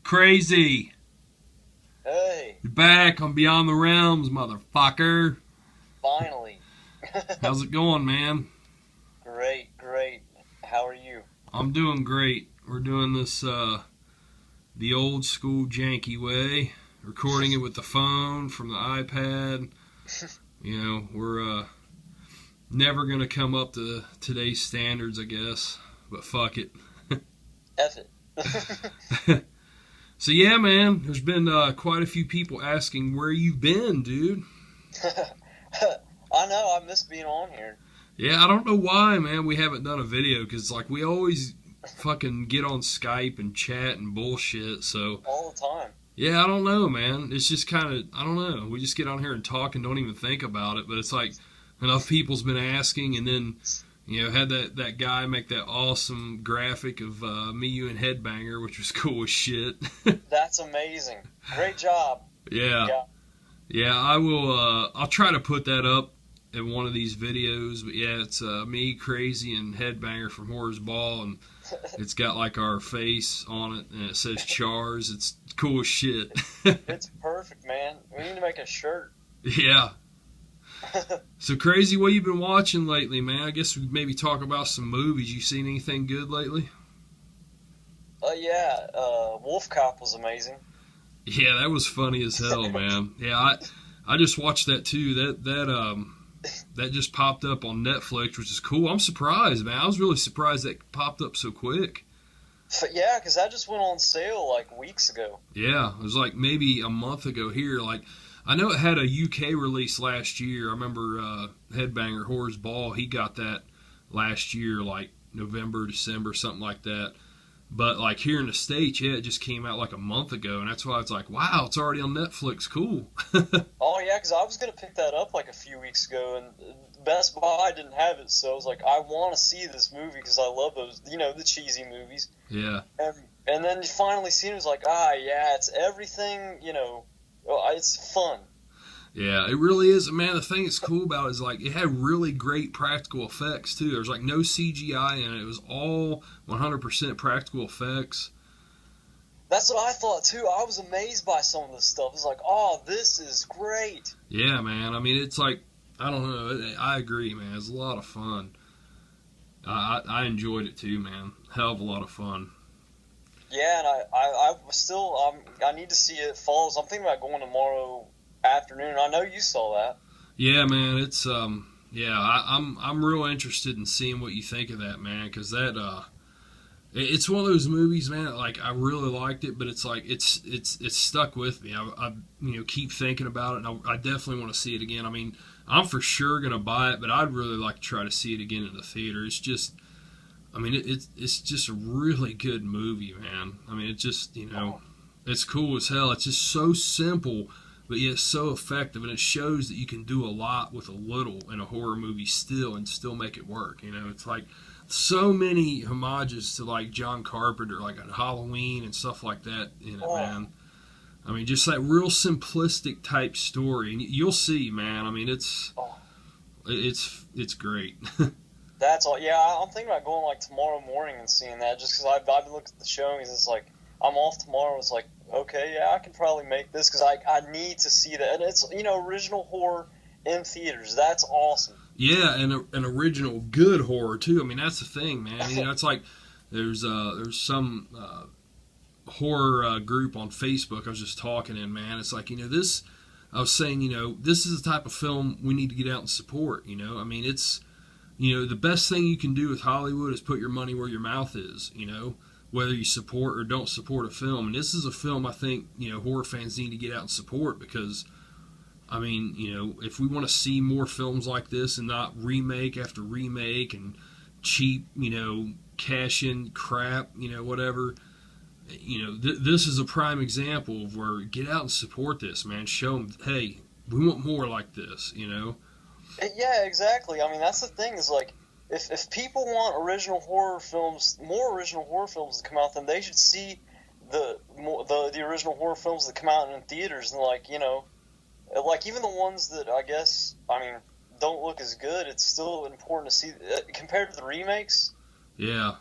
Krazy, Hey, you're back on Beyond the Realms, motherfucker. finally. How's it going, man? Great, great. How are you? I'm doing great. We're doing this the old school janky way, recording it with the phone from the iPad. We're never gonna come up to today's standards, I guess. But fuck it. F it. So yeah, man, there's been quite a few people asking where you've been, dude. I know, I miss being on here. Yeah, I don't know why, man, we haven't done a video, because, like, we always fucking get on Skype and chat and bullshit, so... All the time. Yeah, I don't know, man. It's just kind of, I don't know. We just get on here and talk and don't even think about it, but it's like, enough people's been asking, and then, had that guy make that awesome graphic of me, you, and Headbanger, which was cool as shit. That's amazing. Great job. Yeah. Yeah, I will, I'll try to put that up in one of these videos, but yeah, it's me, Krazy, and Headbanger from Horror's Ball, and it's got like our face on it, and it says Chars. It's cool as shit. It's perfect, man. We need to make a shirt. Yeah. So Krazy, what you been watching lately, man? I guess we maybe talk about some movies. You seen anything good lately? Yeah, Wolf Cop was amazing. Yeah, that was funny as hell, man. Yeah, I just watched that too. That just popped up on Netflix, which is cool. I'm surprised, man. I was really surprised that popped up so quick. Yeah, because that just went on sale like weeks ago. Yeah, it was like maybe a month ago here. Like, I know it had a UK release last year. I remember Headbanger Horror's Ball, he got that last year, like November, December, something like that. But like here in the States, yeah, it just came out like a month ago, and that's why it's like, wow, it's already on Netflix. Cool. Oh yeah, because I was gonna pick that up like a few weeks ago, and Best Buy didn't have it, so I was like, I want to see this movie because I love those, the cheesy movies. Yeah. And then you finally see it, it was like, yeah, it's everything, it's fun. Yeah, it really is. Man, the thing that's cool about it is, like, it had really great practical effects, too. There's, like, no CGI in it. It was all 100% practical effects. That's what I thought, too. I was amazed by some of this stuff. It's like, oh, this is great. Yeah, man. I mean, it's like, I don't know. I agree, man. It's a lot of fun. I enjoyed it, too, man. Hell of a lot of fun. Yeah, and I need to see it falls. I'm thinking about going tomorrow afternoon. I know you saw that. Yeah, man, it's I'm real interested in seeing what you think of that, man, because it's one of those movies, man, like, I really liked it, but it's like it's stuck with me. I keep thinking about it, and I definitely want to see it again. I mean, I'm for sure gonna buy it, but I'd really like to try to see it again in the theater. It's just, I mean, it's just a really good movie, man. I mean, it just, it's cool as hell. It's just so simple, but yet so effective, and it shows that you can do a lot with a little in a horror movie and still make it work. It's like so many homages to like John Carpenter, like on Halloween and stuff like that in it, man. I mean, just that real simplistic type story, and you'll see, man. I mean, it's great. That's all. Yeah, I'm thinking about going like tomorrow morning and seeing that, just because I've been looking at the showings. It's like, I'm off tomorrow. It's like, okay, yeah, I can probably make this because I need to see that. And it's, original horror in theaters. That's awesome. Yeah, and an original good horror, too. I mean, that's the thing, man. It's like there's some horror group on Facebook I was just talking in, man. It's like, this, I was saying, this is the type of film we need to get out and support, I mean, it's, the best thing you can do with Hollywood is put your money where your mouth is, whether you support or don't support a film. And this is a film I think, horror fans need to get out and support because, I mean, if we want to see more films like this and not remake after remake and cheap, cash-in crap, whatever, this is a prime example of where get out and support this, man. Show them, hey, we want more like this, Yeah, exactly. I mean, that's the thing is like, if people want more original horror films to come out, then they should see the original horror films that come out in theaters, and like even the ones that I guess don't look as good. It's still important to see compared to the remakes. Yeah.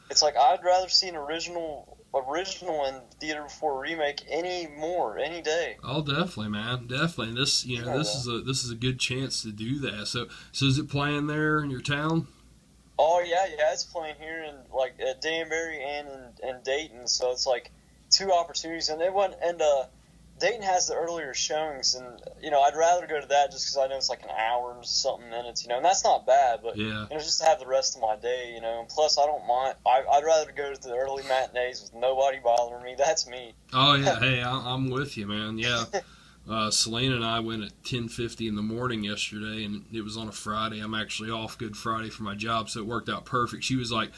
It's like I'd rather see an original in theater before a remake any day. Oh, definitely, man, definitely. And this, this is a good chance to do that. So is it playing there in your town? Oh yeah, it's playing here in like at Danbury and in Dayton, so it's like two opportunities, and Dayton has the earlier showings, and I'd rather go to that just because I know it's like an hour and something minutes, and that's not bad, but Yeah. Just to have the rest of my day, and plus I don't mind. I'd rather go to the early matinees with nobody bothering me. That's me. Oh yeah, hey, I'm with you, man. Yeah. Selena and I went at 10:50 in the morning yesterday, and it was on a Friday. I'm actually off Good Friday for my job, so it worked out perfect. She was like,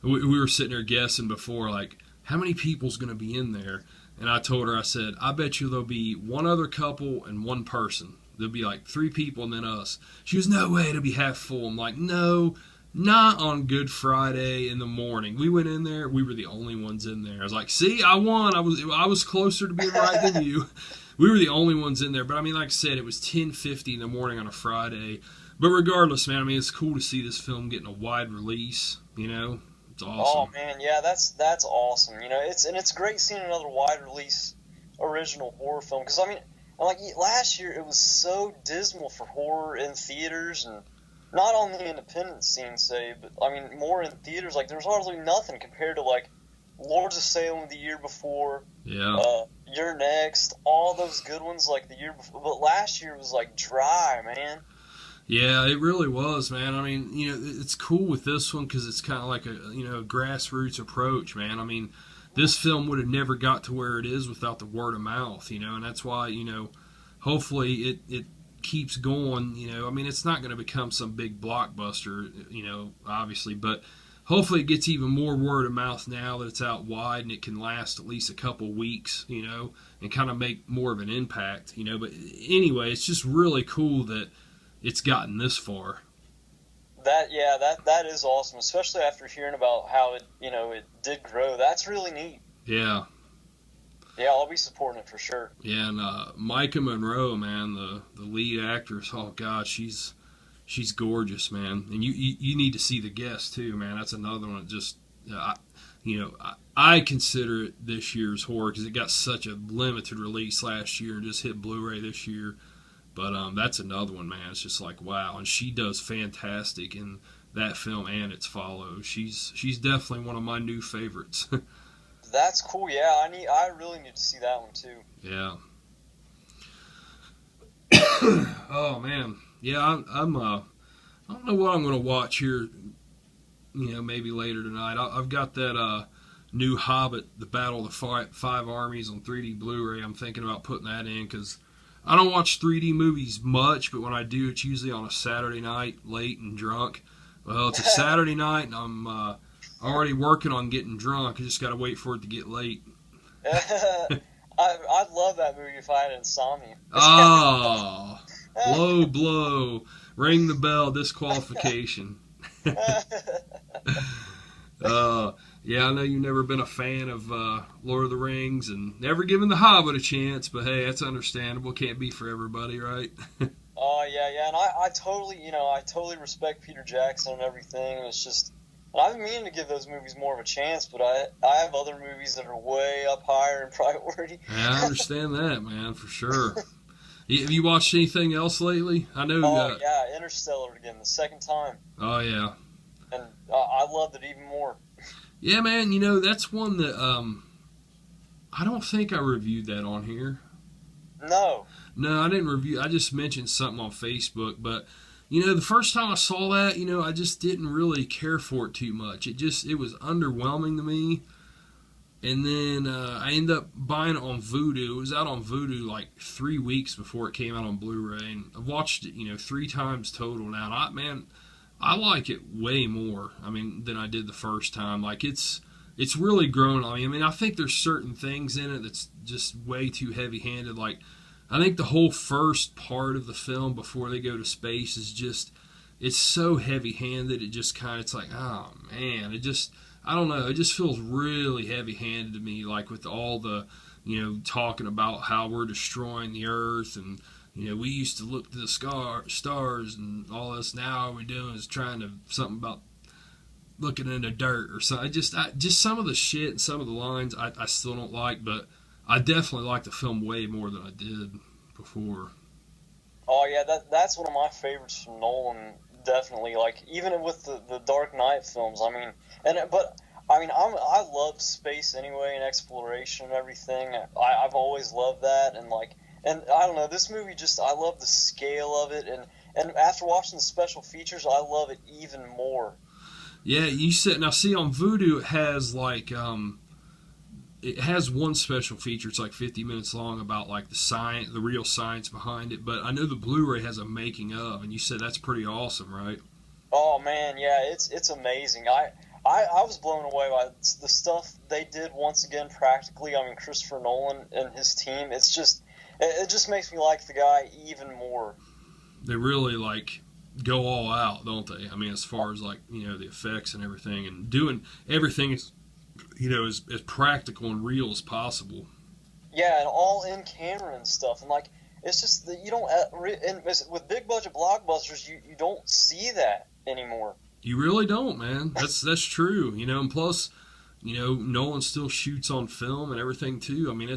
we were sitting there guessing before, like, how many people's going to be in there? And I told her, I said, I bet you there'll be one other couple and one person. There'll be like 3 people and then us. She was, no way, it'll be half full. I'm like, no, not on Good Friday in the morning. We went in there, we were the only ones in there. I was like, see, I won. I was closer to being right than you. We were the only ones in there. But I mean, like I said, it was 10:50 in the morning on a Friday. But regardless, man, I mean, it's cool to see this film getting a wide release. It's awesome. Oh man, yeah, that's awesome. It's great seeing another wide release original horror film, because I mean, like last year it was so dismal for horror in theaters, and not on the independent scene, say, but I mean more in theaters. Like there was hardly nothing compared to like Lords of Salem the year before. Yeah. You're Next, all those good ones like the year before. But last year was like dry, man. Yeah, it really was, man. I mean, it's cool with this one because it's kind of like a grassroots approach, man. I mean, this film would have never got to where it is without the word of mouth, and that's why, hopefully it keeps going, I mean, it's not going to become some big blockbuster, obviously, but hopefully it gets even more word of mouth now that it's out wide and it can last at least a couple weeks, and kind of make more of an impact, But anyway, it's just really cool that it's gotten this far. That is awesome, especially after hearing about how it did grow. That's really neat. Yeah. Yeah, I'll be supporting it for sure. Yeah, and Micah Monroe, man, the lead actress. Oh God, she's gorgeous, man. And you need to see The Guest too, man. That's another one that just I consider it this year's horror because it got such a limited release last year and just hit Blu-ray this year. But that's another one, man. It's just like, wow. And she does fantastic in that film and its follow. She's definitely one of my new favorites. That's cool. Yeah, I really need to see that one too. Yeah. Oh man. Yeah, I'm I don't know what I'm going to watch here. Maybe later tonight. I've got that new Hobbit, The Battle of the Five Armies on 3D Blu-ray. I'm thinking about putting that in because I don't watch 3D movies much, but when I do, it's usually on a Saturday night, late and drunk. Well, it's a Saturday night, and I'm already working on getting drunk. I just got to wait for it to get late. I'd love that movie if I had insomnia. Oh, low blow. Ring the bell, disqualification. Yeah, I know you've never been a fan of Lord of the Rings and never given The Hobbit a chance, but hey, that's understandable. Can't be for everybody, right? Oh, yeah, and I totally respect Peter Jackson and everything. It's just, I've been meaning to give those movies more of a chance, but I have other movies that are way up higher in priority. Yeah, I understand that, man, for sure. Have you watched anything else lately? I know. Oh, yeah, Interstellar again, the second time. Oh, yeah. And I loved it even more. Yeah, man, that's one that I don't think I reviewed that on here. No, I didn't review. I just mentioned something on Facebook, but the first time I saw that, I just didn't really care for it too much. It was underwhelming to me. And then I ended up buying it on Vudu. It was out on Vudu like 3 weeks before it came out on Blu-ray, and I've watched it 3 times total now. And I like it way more, than I did the first time. Like, it's really grown on me. I think there's certain things in it that's just way too heavy-handed. Like, I think the whole first part of the film before they go to space is just, it's so heavy-handed. It just kind of, it's like, oh, man. It just, I don't know. It just feels really heavy-handed to me, like with all the, talking about how we're destroying the Earth and, we used to look to the stars and all this. Now all we're doing is trying to something about looking in the dirt or something. Just some of the shit and some of the lines I still don't like, but I definitely like the film way more than I did before. Oh yeah, that's one of my favorites from Nolan. Definitely, like even with the Dark Knight films. I mean, I love space anyway and exploration and everything. I've always loved that, and like, and I don't know, this movie just, I love the scale of it, and after watching the special features, I love it even more. Yeah, you said now. See on Vudu, it has like it has one special feature. It's like 50 minutes long about like the science, the real science behind it. But I know the Blu-ray has a making of, and you said that's pretty awesome, right? Oh man, yeah, it's amazing. I was blown away by the stuff they did once again practically. I mean, Christopher Nolan and his team. It just makes me like the guy even more. They really like go all out, don't they? I mean, as far as like the effects and everything, and doing everything is as practical and real as possible. Yeah, and all in camera and stuff, and like it's just that you don't with big budget blockbusters you don't see that anymore. You really don't, man. That's true. And plus, Nolan still shoots on film and everything too. I mean,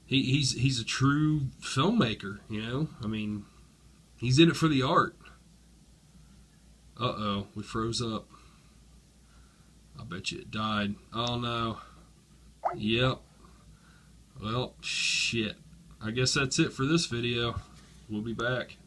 he's a true filmmaker. I mean, he's in it for the art. Uh-oh, we froze up. I bet you it died. Oh no. Yep. Well, shit. I guess that's it for this video. We'll be back.